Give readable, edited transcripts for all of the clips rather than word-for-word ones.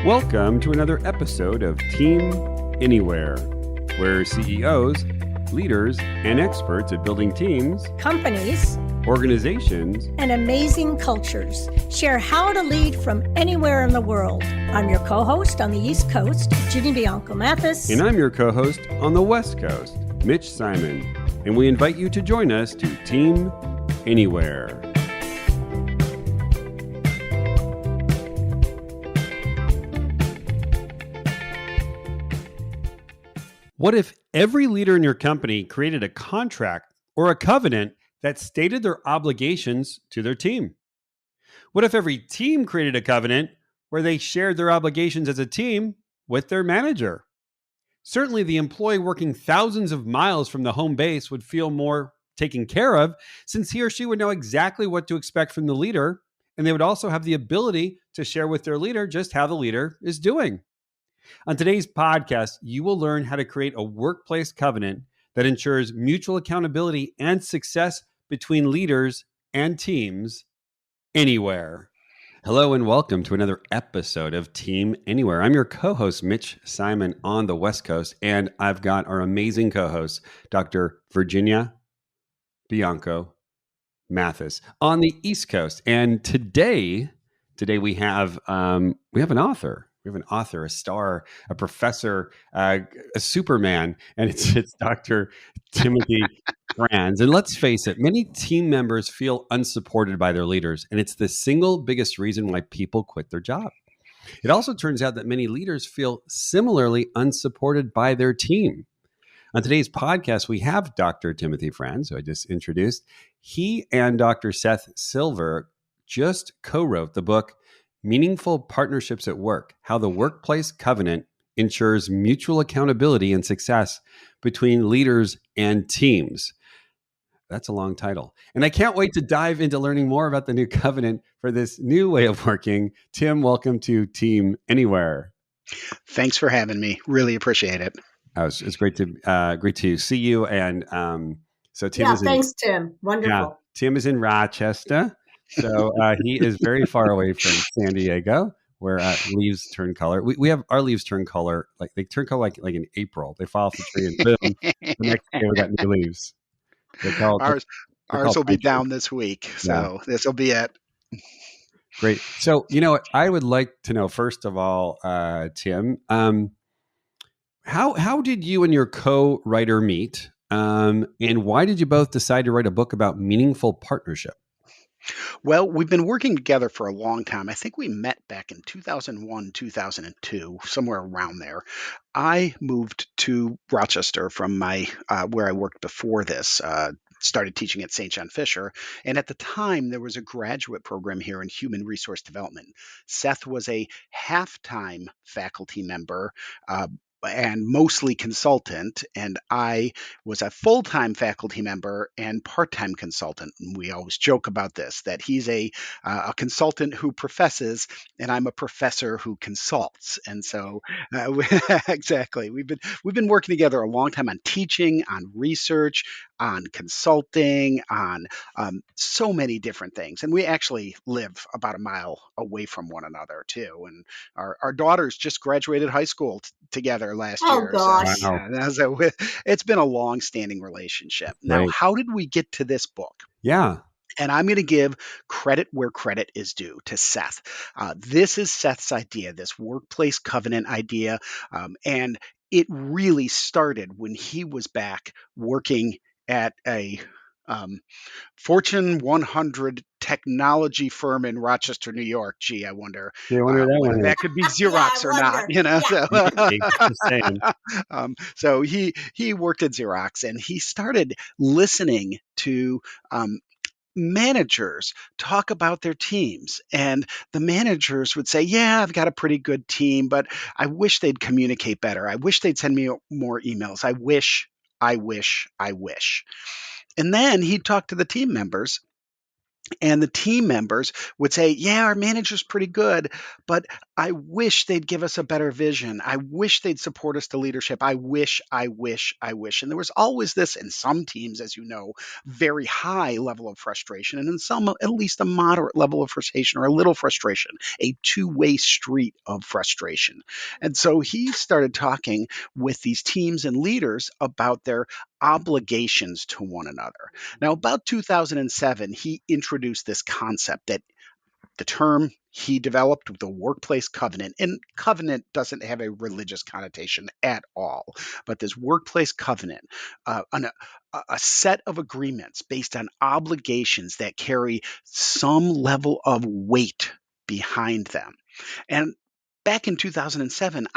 Welcome to another episode of Team Anywhere, where CEOs, leaders, and experts at building teams, companies, organizations, and amazing cultures share how to lead from anywhere in the world. I'm your co-host on the East Coast, Ginny Bianco Mathis. And I'm your co-host on the West Coast, Mitch Simon. And we invite you to join us to Team Anywhere. What if every leader in your company created a contract or a covenant that stated their obligations to their team? What if every team created a covenant where they shared their obligations as a team with their manager? Certainly, the employee working thousands of miles from the home base would feel more taken care of, since he or she would know exactly what to expect from the leader, and they would also have the ability to share with their leader just how the leader is doing. On today's podcast, you will learn how to create a workplace covenant that ensures mutual accountability and success between leaders and teams anywhere. Hello and welcome to another episode of Team Anywhere. I'm your co-host, Mitch Simon, on the West Coast, and I've got our amazing co-host, Dr. Virginia Bianco Mathis, on the East Coast. And today we have an author. We have an author, a star, a professor, a Superman, and it's Dr. Timothy Franz. And let's face it, many team members feel unsupported by their leaders, and it's the single biggest reason why people quit their job. It also turns out that many leaders feel similarly unsupported by their team. On today's podcast, we have Dr. Timothy Franz, who I just introduced. He and Dr. Seth Silver just co-wrote the book, Meaningful Partnerships at Work, How the Workplace Covenant Ensures Mutual Accountability and Success Between Leaders and Teams. That's a long title. And I can't wait to dive into learning more about the new covenant for this new way of working. Tim, welcome to Team Anywhere. Thanks for having me. Really appreciate it. It's great to see you. And so Tim thanks, Tim. Wonderful. Yeah, Tim is in Rochester. So he is very far away from San Diego, where leaves turn color. We have our leaves turn color, like they turn color like in April. They fall off the tree and boom, the next day we got new leaves. Ours will be down this week, so this will be it. Great. So I would like to know, first of all, Tim, how did you and your co-writer meet, and why did you both decide to write a book about meaningful partnership? Well, we've been working together for a long time. I think we met back in 2001, 2002, somewhere around there. I moved to Rochester from my where I worked before this. Started teaching at St. John Fisher. And at the time, there was a graduate program here in human resource development. Seth was a half-time faculty member, and mostly consultant, and I was a full-time faculty member and part-time consultant. And we always joke about this, that he's a consultant who professes, and I'm a professor who consults. And so, exactly, we've been working together a long time on teaching, on research, on consulting, on so many different things. And we actually live about a mile away from one another too. And our daughters just graduated high school together last year. Gosh. So it's been a long-standing relationship. Now, how did we get to this book? Yeah. And I'm going to give credit where credit is due to Seth. This is Seth's idea, this workplace covenant idea. And it really started when he was back working at a Fortune 100 technology firm in Rochester, New York. Gee, I wonder, whether that could be Xerox or not. So he worked at Xerox, and he started listening to managers talk about their teams, and the managers would say, yeah, I've got a pretty good team, but I wish they'd communicate better. I wish they'd send me more emails. I wish. And then he'd talk to the team members, and the team members would say, yeah, our manager's pretty good, but I wish they'd give us a better vision. I wish they'd support us to leadership. I wish, I wish, I wish. And there was always this, in some teams, as you know, very high level of frustration, and in some, at least a moderate level of frustration or a little frustration, a two-way street of frustration. And so he started talking with these teams and leaders about their obligations to one another. Now, about 2007, he introduced this concept that the term he developed, the workplace covenant, and covenant doesn't have a religious connotation at all, but this workplace covenant, a set of agreements based on obligations that carry some level of weight behind them. And back in 2007,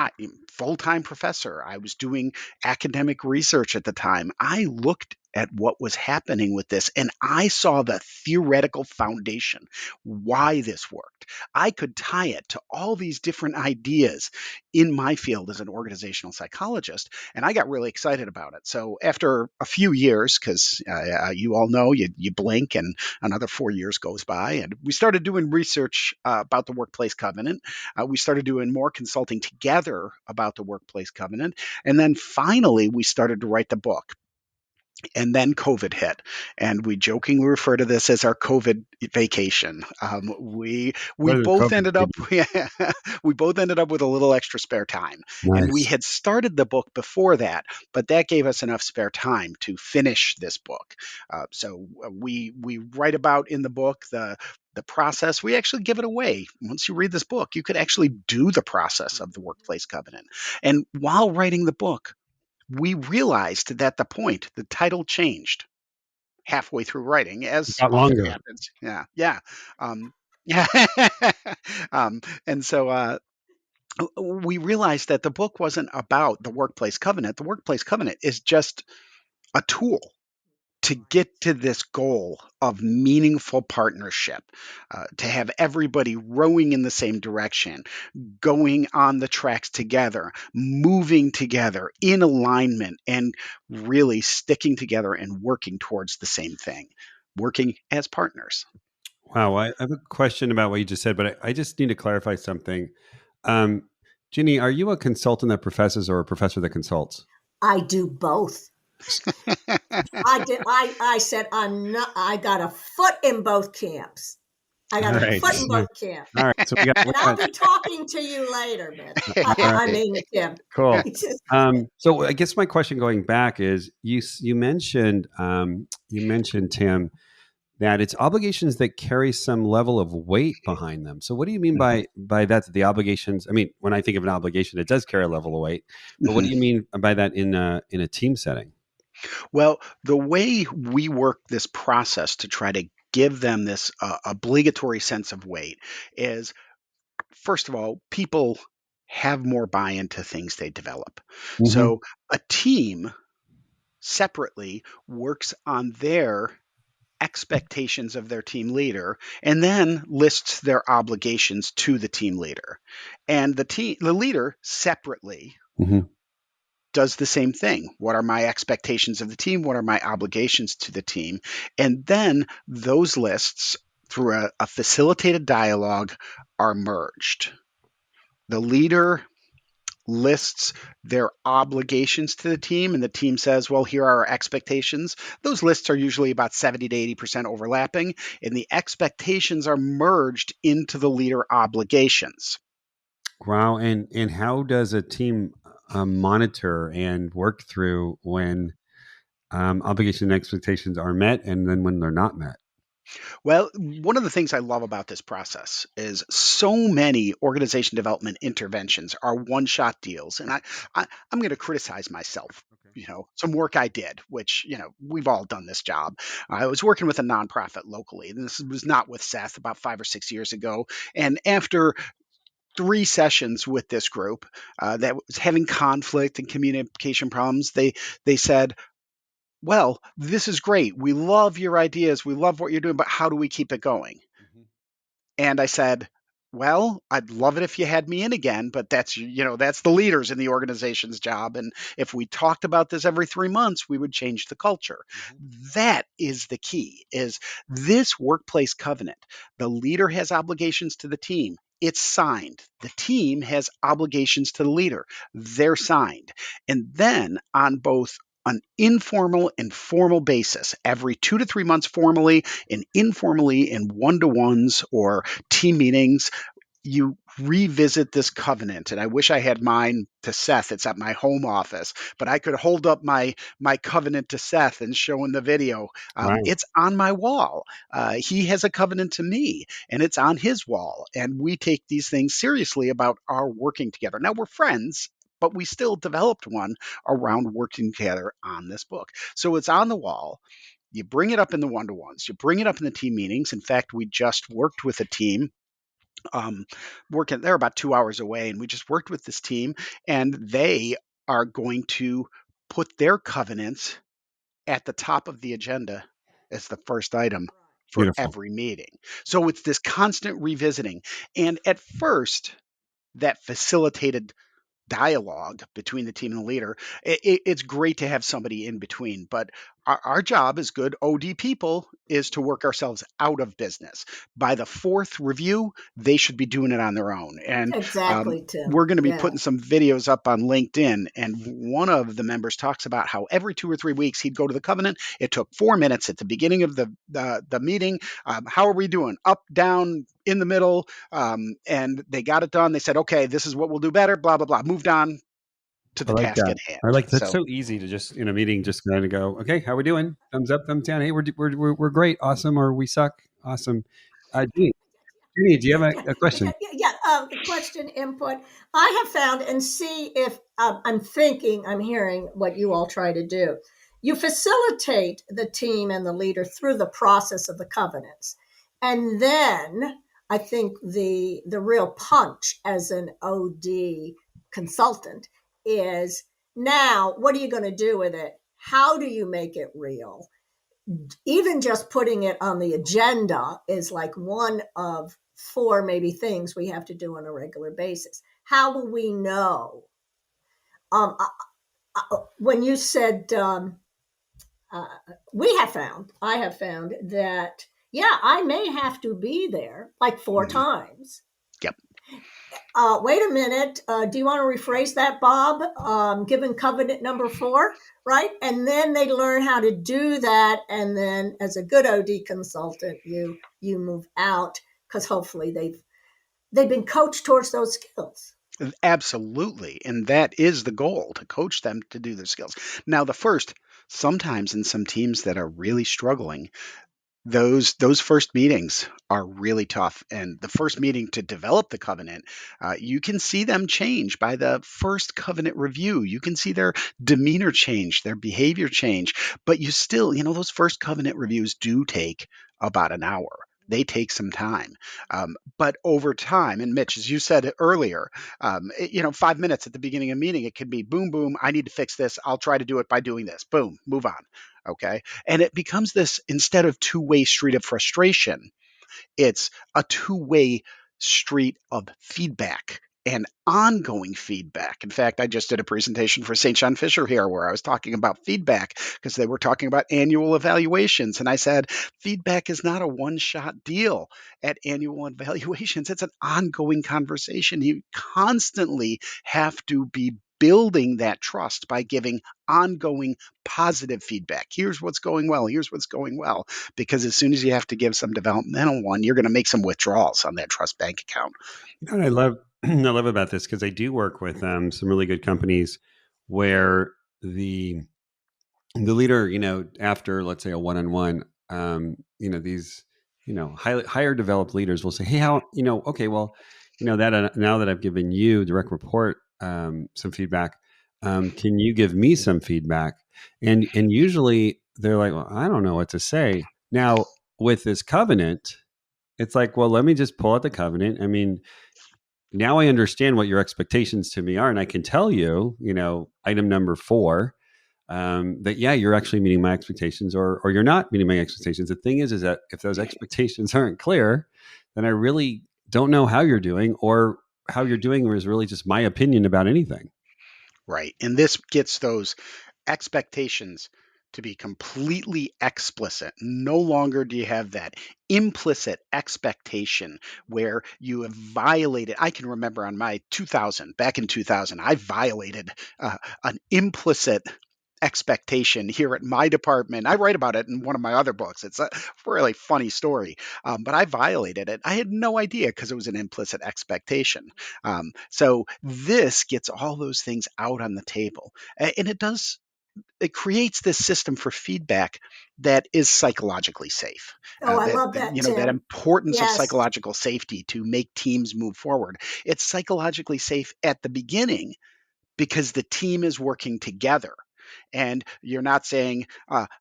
full-time professor, I was doing academic research at the time. I looked at what was happening with this, and I saw the theoretical foundation, why this worked. I could tie it to all these different ideas in my field as an organizational psychologist, and I got really excited about it. So after a few years, because you all know, you blink and another 4 years goes by, and we started doing research about the workplace covenant. We started doing more consulting together about the workplace covenant, and then finally we started to write the book. And then COVID hit, and we jokingly refer to this as our COVID vacation. We What are the both COVID ended up people? we both ended up with a little extra spare time, and we Nice. had started the book before that, but that gave us enough spare time to finish this book. We write about in the book the process. We actually give it away. Once you read this book, you could actually do the process of the workplace covenant. And while writing the book, we realized that the title changed halfway through writing, It as got often longer. happens. Yeah, yeah. Yeah. And so we realized that the book wasn't about the workplace covenant. The workplace covenant is just a tool to get to this goal of meaningful partnership, to have everybody rowing in the same direction, going on the tracks together, moving together in alignment, and really sticking together and working towards the same thing, working as partners. Wow. I have a question about what you just said, but I just need to clarify something. Um, Ginny, are you a consultant that professes or a professor that consults? I do both. I did. I said I'm not. I got a foot in both camps. I All got a right. foot in both camps, All right. So we and I'll got be talking to you later, Mitch. all I right. mean, Tim. Cool. It's just- So I guess my question going back is you mentioned Tim, that it's obligations that carry some level of weight behind them. So what do you mean by that? That the obligations? I mean, when I think of an obligation, it does carry a level of weight. But what do Mhm. you mean by that in a team setting? Well, the way we work this process to try to give them this obligatory sense of weight is, first of all, people have more buy-in to things they develop. Hmm. So a team separately works on their expectations of their team leader and then lists their obligations to the team leader. And the leader separately Hmm. does the same thing. What are my expectations of the team? What are my obligations to the team? And then those lists, through a facilitated dialogue, are merged. The leader lists their obligations to the team, and the team says, well, here are our expectations. Those lists are usually about 70 to 80% overlapping, and the expectations are merged into the leader obligations. Wow. And how does a team monitor and work through when obligation and expectations are met, and then when they're not met? Well, one of the things I love about this process is so many organization development interventions are one-shot deals, and I'm going to criticize myself. Okay. Some work I did, which we've all done this job. I was working with a nonprofit locally, and this was not with Seth, about 5 or 6 years ago. And after 3 sessions with this group that was having conflict and communication problems, they said, well, this is great. We love your ideas. We love what you're doing, but how do we keep it going? Mhm. And I said, well, I'd love it if you had me in again, but that's the leaders in the organization's job. And if we talked about this every 3 months, we would change the culture. Mhm. That is the key, is this workplace covenant. The leader has obligations to the team, it's signed. The team has obligations to the leader. They're signed. And then on both an informal and formal basis, every 2 to 3 months formally and informally in one-to-ones or team meetings, you revisit this covenant. And I wish I had mine to Seth. It's at my home office, but I could hold up my covenant to Seth and show in the video. Right. It's on my wall. He has a covenant to me, and it's on his wall. And we take these things seriously about our working together. Now we're friends, but we still developed one around working together on this book. So it's on the wall. You bring it up in the one-to-ones. You bring it up in the team meetings. In fact, we just worked with a team working. They're about 2 hours away, and we just worked with this team, and they are going to put their covenants at the top of the agenda as the first item for Beautiful. every meeting. So it's this constant revisiting. And at first, that facilitated dialogue between the team and the leader. It's great to have somebody in between, but our job as good OD people is to work ourselves out of business. By the fourth review, they should be doing it on their own. And Exactly, Tim. we're going to be Yeah. putting some videos up on LinkedIn. And one of the members talks about how every 2 or 3 weeks he'd go to the covenant. It took 4 minutes at the beginning of the meeting. How are we doing? Up, down, in the middle. And they got it done. They said, okay, this is what we'll do better, blah, blah, blah. Moved on to the I like task that. at hand. I like that's so easy to just in a meeting just kind of go, okay, how we doing? Thumbs up, thumbs down. Hey, we're great, awesome, or we suck, awesome. Jeannie, do you have a question? Question, input. I have found, and see if I'm hearing what you all try to do. You facilitate the team and the leader through the process of the covenants. And then I think the real punch as an OD consultant is, now what are you going to do with it? How do you make it real? Even just putting it on the agenda is like one of 4 maybe things we have to do on a regular basis. How will we know? When you said I have found that, yeah, I may have to be there like 4 times. Yep. Wait a minute. Do you want to rephrase that, Bob? Given covenant number 4, right? And then they learn how to do that. And then as a good OD consultant, you move out because hopefully they've been coached towards those skills. Absolutely. And that is the goal, to coach them to do their skills. Now, sometimes in some teams that are really struggling, those first meetings are really tough. And the first meeting to develop the covenant, you can see them change by the first covenant review. You can see their demeanor change, their behavior change. But you still, those first covenant reviews do take about an hour. They take some time. But over time, and Mitch, as you said earlier, 5 minutes at the beginning of a meeting, it can be boom, boom, I need to fix this. I'll try to do it by doing this. Boom, move on. Okay. And it becomes this, instead of two-way street of frustration, it's a two-way street of feedback and ongoing feedback. In fact, I just did a presentation for St. John Fisher here where I was talking about feedback because they were talking about annual evaluations. And I said, feedback is not a one-shot deal at annual evaluations. It's an ongoing conversation. You constantly have to be building that trust by giving ongoing positive feedback. Here's what's going well. Here's what's going well. Because as soon as you have to give some developmental one, you're going to make some withdrawals on that trust bank account. You know what I love I love about this, because I do work with some really good companies where the leader, after, let's say, a one-on-one, these, higher developed leaders will say, hey, how, okay, well, that now that I've given you direct report some feedback, can you give me some feedback? And usually they're like, well, I don't know what to say. Now with this covenant, it's like, well, let me just pull out the covenant. I mean, now I understand what your expectations to me are, and I can tell you, item number 4, that yeah, you're actually meeting my expectations, or you're not meeting my expectations. The thing is that if those expectations aren't clear, then I really don't know how you're doing, or how you're doing is really just my opinion about anything. Right. And this gets those expectations to be completely explicit. No longer do you have that implicit expectation where you have violated. I can remember back in 2000, I violated an implicit expectation here at my department. I write about it in one of my other books. It's a really funny story, but I violated it. I had no idea because it was an implicit expectation. So this gets all those things out on the table, and it creates this system for feedback that is psychologically safe. Oh, I love that, That Tim. importance of Yes. psychological safety to make teams move forward. It's psychologically safe at the beginning because the team is working together. And you're not saying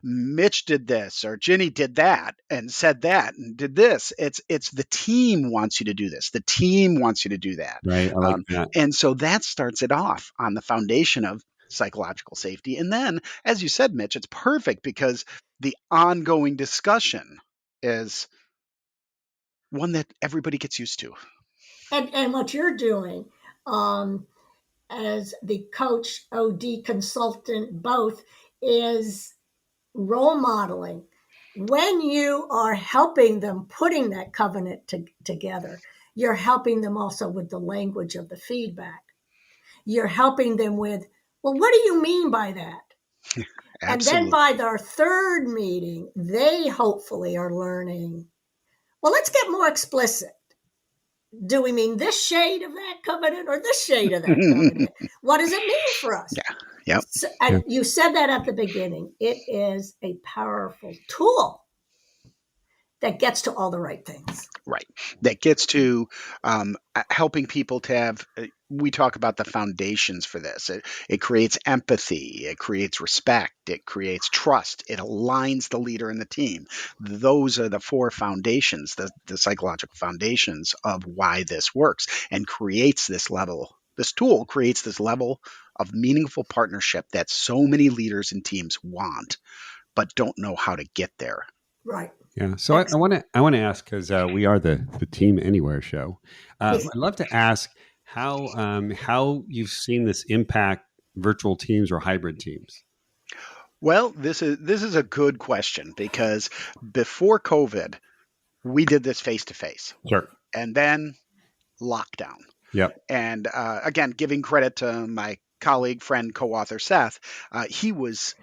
Mitch did this or Ginny did that and said that and did this. It's the team wants you to do this. The team wants you to do that. Right. I like that. And so that starts it off on the foundation of psychological safety. And then, as you said, Mitch, it's perfect because the ongoing discussion is one that everybody gets used to. And what you're doing, as the coach, OD consultant, both, is role modeling. When you are helping them putting that covenant together, you're helping them also with the language of the feedback. You're helping them with, well, what do you mean by that? And then Absolutely. by their third meeting, they hopefully are learning, well, let's get more explicit. Do we mean this shade of that covenant or this shade of that covenant? What does it mean for us? Yeah. Yep. So, you said that at the beginning. It is a powerful tool that gets to all the right things. Right. That gets to helping people to have, we talk about the foundations for this. It creates empathy, it creates respect, it creates trust, it aligns the leader and the team. Those are the four foundations, the psychological foundations of why this works, and creates this level. This tool creates this level of meaningful partnership that so many leaders and teams want, but don't know how to get there. Right. Yeah. So I want to ask, because we are the Team Anywhere show. I'd love to ask how you've seen this impact virtual teams or hybrid teams. Well, this is a good question because before COVID, we did this face to face, Sure. and then lockdown. Yep. And again, giving credit to my colleague, friend, co-author Seth, he was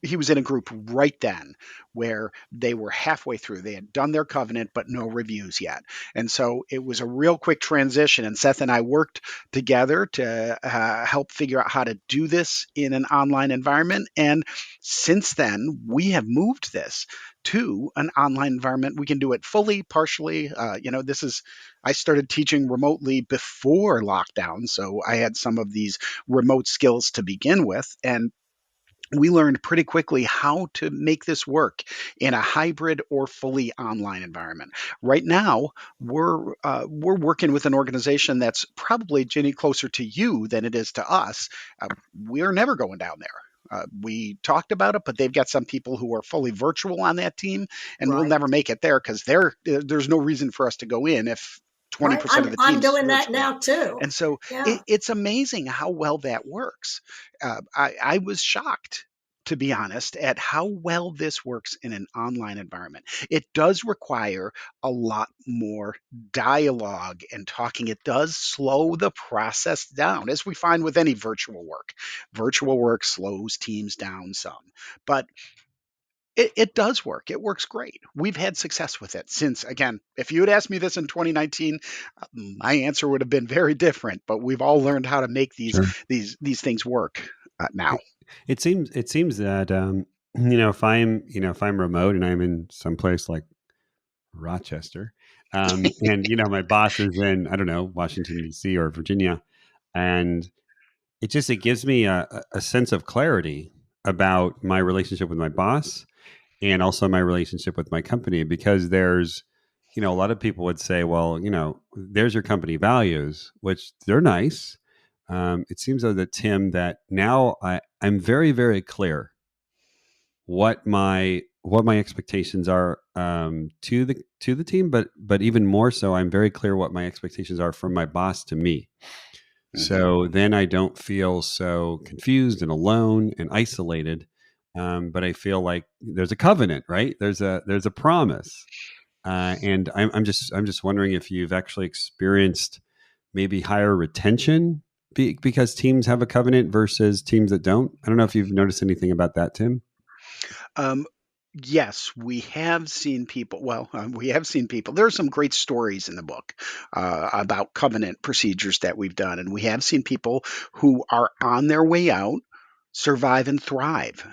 he was in a group right then where they were halfway through. They had done their covenant, but no reviews yet. And so it was a real quick transition. And Seth and I worked together to help figure out how to do this in an online environment. And since then, we have moved this to an online environment. We can do it fully, partially. I started teaching remotely before lockdown, so I had some of these remote skills to begin with. And we learned pretty quickly how to make this work in a hybrid or fully online environment. Right now, we're working with an organization that's probably, Jenny, closer to you than it is to us. We're never going down there. We talked about it, but they've got some people who are fully virtual on that team, and we'll never make it there because there's no reason for us to go in if 20% of the team. I'm doing that now too. And so it's amazing how well that works. I was shocked, to be honest, at how well this works in an online environment. It does require a lot more dialogue and talking. It does slow the process down, as we find with any virtual work. Virtual work slows teams down some, but it does work. It works great. We've had success with it since, again, if you had asked me this in 2019, my answer would have been very different, but we've all learned how to make these things work now. It seems that, if I'm remote and I'm in some place like Rochester, and, my boss is in, I don't know, Washington, D.C. or Virginia, and it gives me a sense of clarity about my relationship with my boss and also my relationship with my company, because there's, a lot of people would say, well, there's your company values, which they're nice. It seems though that, Tim, that now I'm very, very clear what my expectations are to the team, but even more so, I'm very clear what my expectations are from my boss to me. So then I don't feel so confused and alone and isolated. But I feel like there's a covenant, right? There's a promise, and I'm just wondering if you've actually experienced maybe higher retention because teams have a covenant versus teams that don't. I don't know if you've noticed anything about that, Tim. Um, yes, we have seen people. Well, we have seen people. There are some great stories in the book about covenant procedures that we've done, and we have seen people who are on their way out survive and thrive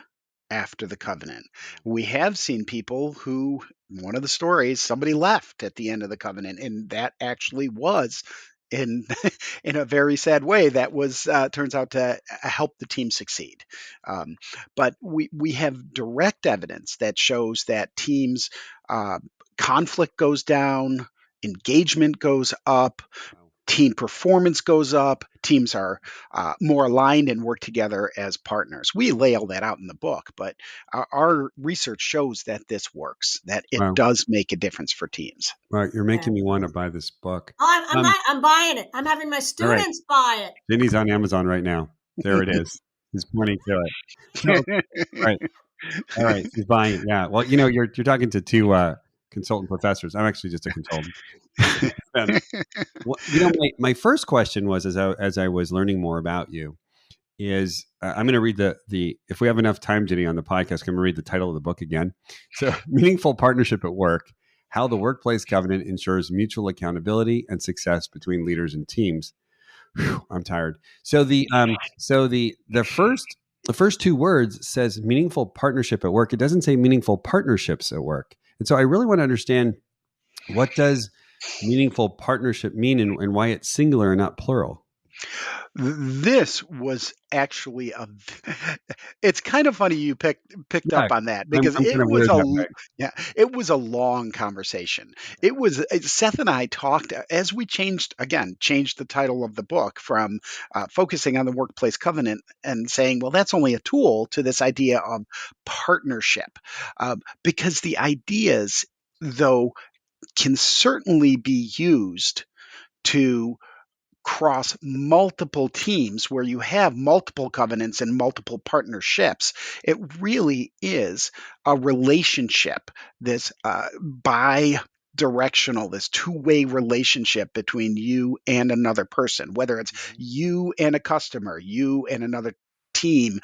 after the covenant. We have seen people who, one of the stories, somebody left at the end of the covenant, and that actually was in in a very sad way that was turns out to help the team succeed. um, but we have direct evidence that shows that teams uh, conflict goes down, engagement goes up, team performance goes up, teams are more aligned and work together as partners. We lay all that out in the book, but our research shows that this works, that it Wow. does make a difference for teams. Well, you're making me want to buy this book. I'm buying it. I'm having my All right. students buy it. Jenny's on Amazon right now. There it is. He's pointing to it. So, right. All right. He's buying it. Yeah. Well, you're talking to two consultant professors. I'm actually just a consultant. Well, my first question was as I was learning more about you is I'm going to read the if we have enough time, Jenny, on the podcast, I'm going to read the title of the book again. So, Meaningful Partnership at Work: How the Workplace Covenant Ensures Mutual Accountability and Success Between Leaders and Teams. Whew, I'm tired. So the first two words says meaningful partnership at work. It doesn't say meaningful partnerships at work. And so I really want to understand, what does meaningful partnership mean, and why it's singular and not plural? This was actually it's kind of funny you picked Yeah, up on that, I'm because kind of weird that way. it was a long conversation. It was Seth and I talked as we changed the title of the book from focusing on the workplace covenant and saying, well, that's only a tool, to this idea of partnership, because the ideas, though, can certainly be used to cross multiple teams where you have multiple covenants and multiple partnerships. It really is a relationship, this bi-directional, this two-way relationship between you and another person, whether it's you and a customer, you and another team,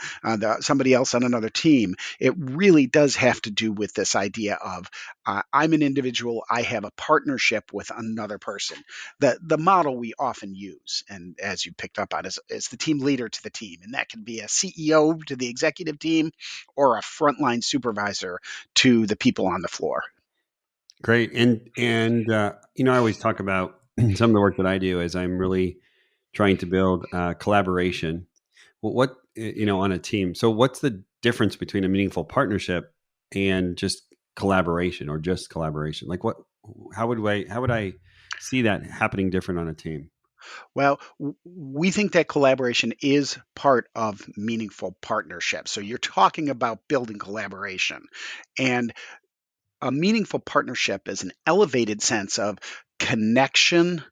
somebody else on another team. It really does have to do with this idea of I'm an individual, I have a partnership with another person. The model we often use, and as you picked up on, is the team leader to the team, and that can be a CEO to the executive team, or a frontline supervisor to the people on the floor. Great. And I always talk about some of the work that I do is I'm really trying to build collaboration. Well, on a team. So what's the difference between a meaningful partnership and just collaboration, or just collaboration? Like how would I see that happening different on a team? Well, we think that collaboration is part of meaningful partnership. So you're talking about building collaboration. And a meaningful partnership is an elevated sense of connection,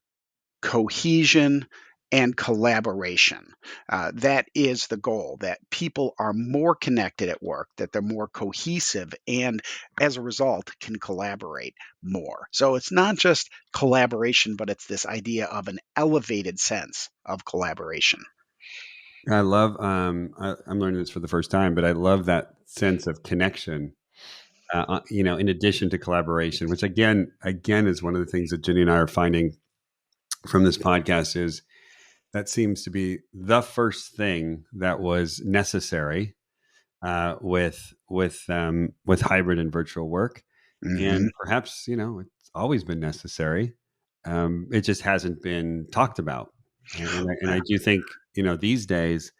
cohesion, and collaboration. That is the goal, that people are more connected at work, that they're more cohesive, and as a result, can collaborate more. So it's not just collaboration, but it's this idea of an elevated sense of collaboration. I love I'm learning this for the first time, but I love that sense of connection. In addition to collaboration, which again is one of the things that Jenny and I are finding from this podcast, is that seems to be the first thing that was necessary with hybrid and virtual work, and perhaps it's always been necessary. It just hasn't been talked about, and I do think these days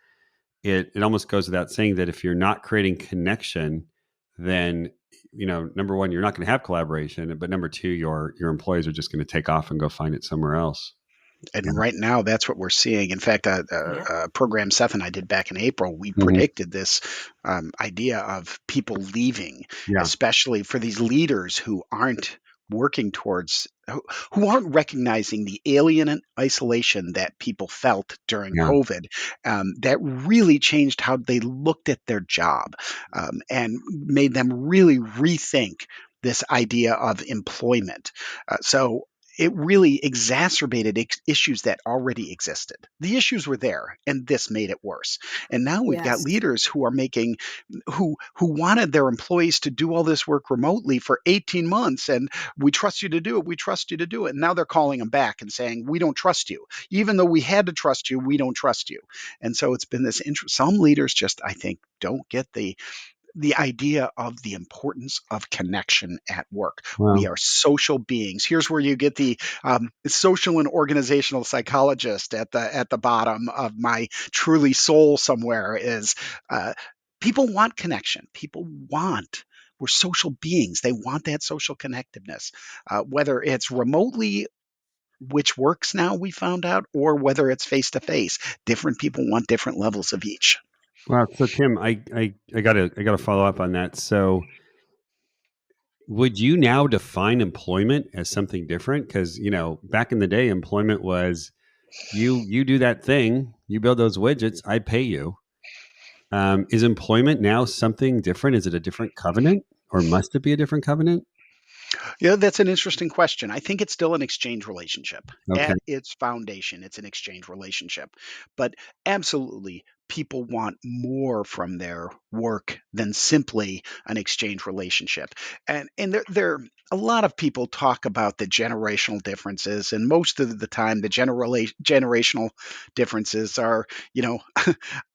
it almost goes without saying that if you're not creating connection, then number one, you're not going to have collaboration, but number two, your employees are just going to take off and go find it somewhere else. And right now, that's what we're seeing. In fact, a program Seth and I did back in April, we Mhm. predicted this idea of people leaving, Yeah. especially for these leaders who aren't working towards who aren't recognizing the alien and isolation that people felt during Yeah. COVID, that really changed how they looked at their job, and made them really rethink this idea of employment. So it really exacerbated issues that already existed. The issues were there, and this made it worse. And now we've got Yes. leaders who are making who wanted their employees to do all this work remotely for 18 months, and we trust you to do it. We trust you to do it. And now they're calling them back and saying, we don't trust you. Even though we had to trust you, we don't trust you. And so it's been this interest. Some leaders just, I think, don't get the idea of the importance of connection at work. We Wow. are social beings. Here's where you get the social and organizational psychologist at the bottom of my truly soul somewhere is people want connection. People want. We're social beings. They want that social connectiveness, whether it's remotely, which works now, we found out, or whether it's face to face. Different people want different levels of each. Wow. So Tim, I gotta follow up on that. So would you now define employment as something different? Because back in the day, employment was you do that thing, you build those widgets, I pay you. Is employment now something different? Is it a different covenant, or must it be a different covenant? Yeah, that's an interesting question. I think it's still an exchange relationship. Okay. At its foundation, it's an exchange relationship. But absolutely, people want more from their work than simply an exchange relationship. And there a lot of people talk about the generational differences, and most of the time, the generational differences are, you know,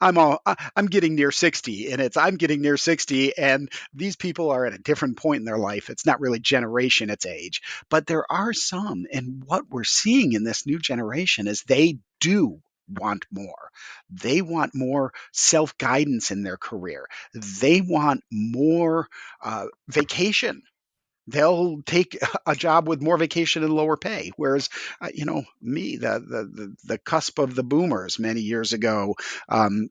I'm getting near 60, and I'm getting near 60, and these people are at a different point in their life. It's not really generation, it's age. But there are some, and what we're seeing in this new generation is they do want more. They want more self guidance in their career. They want more vacation. They'll take a job with more vacation and lower pay. Whereas, me, the cusp of the boomers many years ago, um,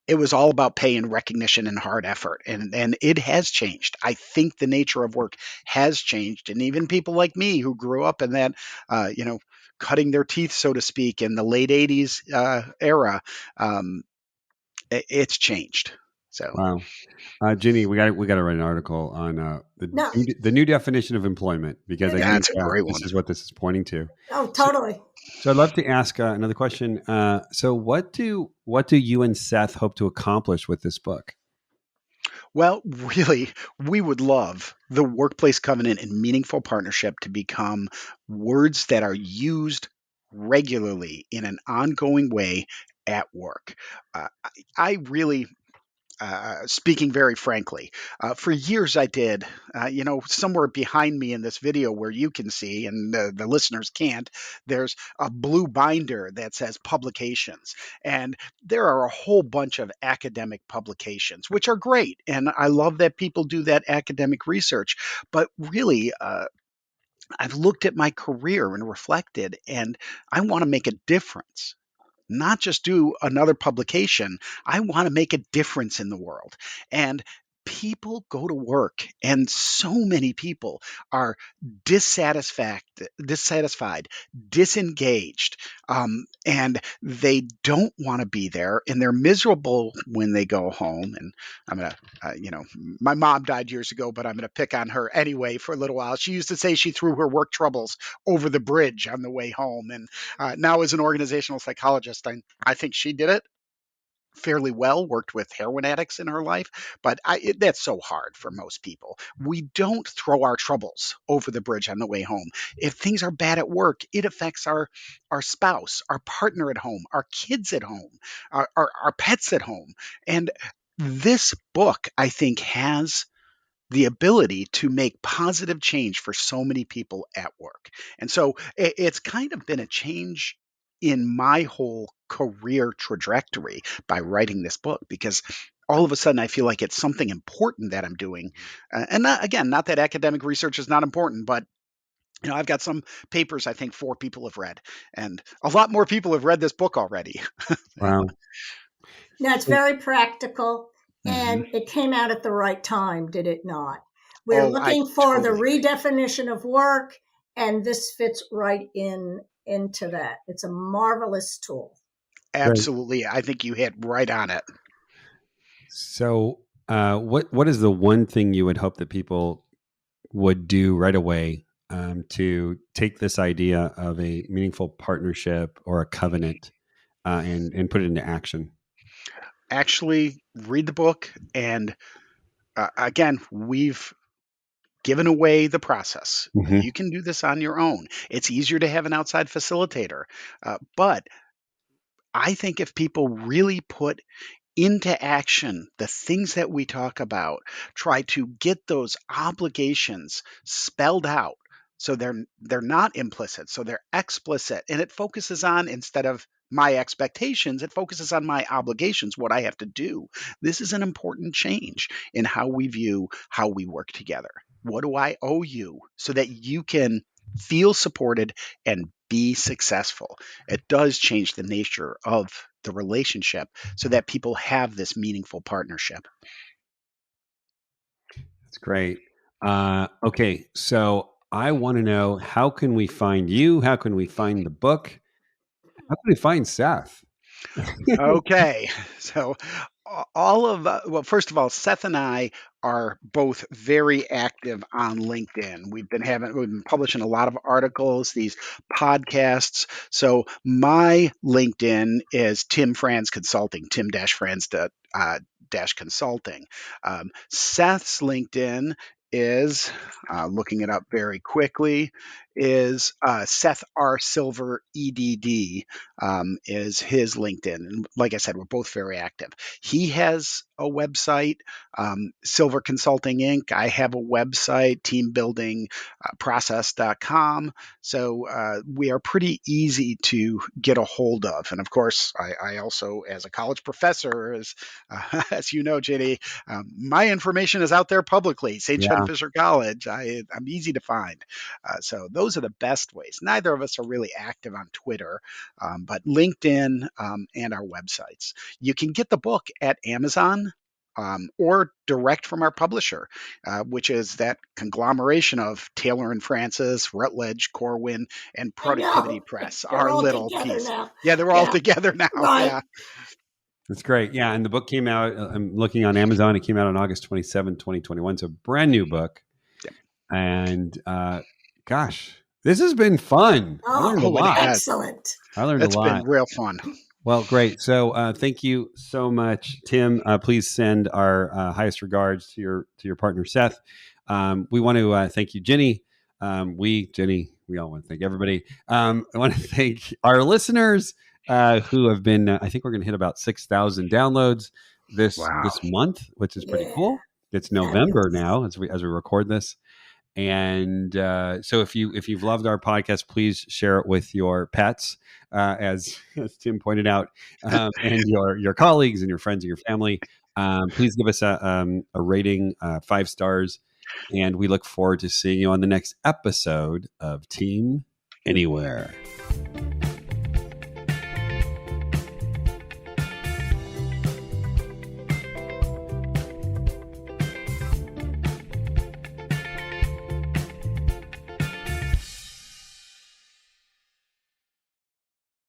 it was all about pay and recognition and hard effort, and it has changed. I think the nature of work has changed, and even people like me who grew up in that, uh, you know, cutting their teeth, so to speak, in the late '80s era, um, it's changed. So Wow. Ginny, we got to write an article on No. the new definition of employment, because I think that's a great this one. is what this is pointing to. Oh, So, totally. so I'd love to ask another question. So what do you and Seth hope to accomplish with this book? Well, really, we would love the workplace covenant and meaningful partnership to become words that are used regularly in an ongoing way at work. I really, speaking very frankly, for years I did, somewhere behind me in this video where you can see and the listeners can't, there's a blue binder that says publications. And there are a whole bunch of academic publications, which are great. And I love that people do that academic research. But really, I've looked at my career and reflected, and I want to make a difference, not just do another publication. I want to make a difference in the world. And people go to work, and so many people are dissatisfied, disengaged, and they don't want to be there, and they're miserable when they go home. And I'm gonna, my mom died years ago, but I'm gonna pick on her anyway for a little while. She used to say she threw her work troubles over the bridge on the way home, and now, as an organizational psychologist, I think she did it fairly well, worked with heroin addicts in her life, but that's so hard for most people. We don't throw our troubles over the bridge on the way home. If things are bad at work, it affects our spouse, our partner at home, our kids at home, our pets at home. And this book, I think, has the ability to make positive change for so many people at work. And so it's kind of been a change in my whole career trajectory by writing this book, because all of a sudden I feel like it's something important that I'm doing. And not, again, not that academic research is not important, but I've got some papers I think 4 people have read, and a lot more people have read this book already. Wow. Now, it's very practical, Mhm. and it came out at the right time, did it not? We're Oh, I looking for the totally agree. redefinition of work, And this fits right into that. It's a marvelous tool. Great. Absolutely. I think you hit right on it. So, what is the one thing you would hope that people would do right away to take this idea of a meaningful partnership or a covenant and put it into action? Actually, read the book. And again, we've given away the process. Hmm. You can do this on your own. It's easier to have an outside facilitator. But I think if people really put into action the things that we talk about, try to get those obligations spelled out so they're not implicit, so they're explicit, and it focuses on, instead of my expectations, it focuses on my obligations, what I have to do. This is an important change in how we view how we work together. What do I owe you so that you can feel supported and be successful? It does change the nature of the relationship so that people have this meaningful partnership. That's great. Okay, so I want to know, how can we find you? How can we find the book? How can we find Seth? Okay, so all of well, first of all, Seth and I are both very active on LinkedIn. We've been publishing a lot of articles, these podcasts. So my LinkedIn is Tim Franz Consulting, Tim-Franz dash consulting. Seth's LinkedIn is, looking it up very quickly, is Seth R. Silver EDD, is his LinkedIn. And like I said, we're both very active. He has a website, Silver Consulting Inc. I have a website, teambuildingprocess.com. So we are pretty easy to get a hold of. And of course, I also, as a college professor, as you know, Ginny, my information is out there publicly. St. John Yeah. Fisher College. I'm easy to find. So those are the best ways. Neither of us are really active on Twitter, but LinkedIn, and our websites. You can get the book at Amazon, or direct from our publisher, which is that conglomeration of Taylor and Francis, Routledge, Corwin, and I Productivity know. Press, They're our all little together piece. now. Yeah, they're all Yeah, together now. right. Yeah. That's great. Yeah, and the book came out, I'm looking on Amazon, it came out on August 27th, 2021. It's a brand new book. Yep. And gosh, this has been fun. I Oh, learned a Oh, it lot. has. excellent. I learned a It's been lot. real fun. Well, great. So thank you so much, Tim. Please send our highest regards to your partner, Seth. We want to thank you, Jenny. Jenny, we all want to thank everybody. I want to thank our listeners who have been, I think we're going to hit about 6,000 downloads this Wow. month, which is pretty Yeah, cool. It's November fabulous. now as we record this. And so if you've loved our podcast, please share it with your pets, as Tim pointed out, and your colleagues and your friends and your family. Please give us a rating, 5 stars, and we look forward to seeing you on the next episode of Team Anywhere.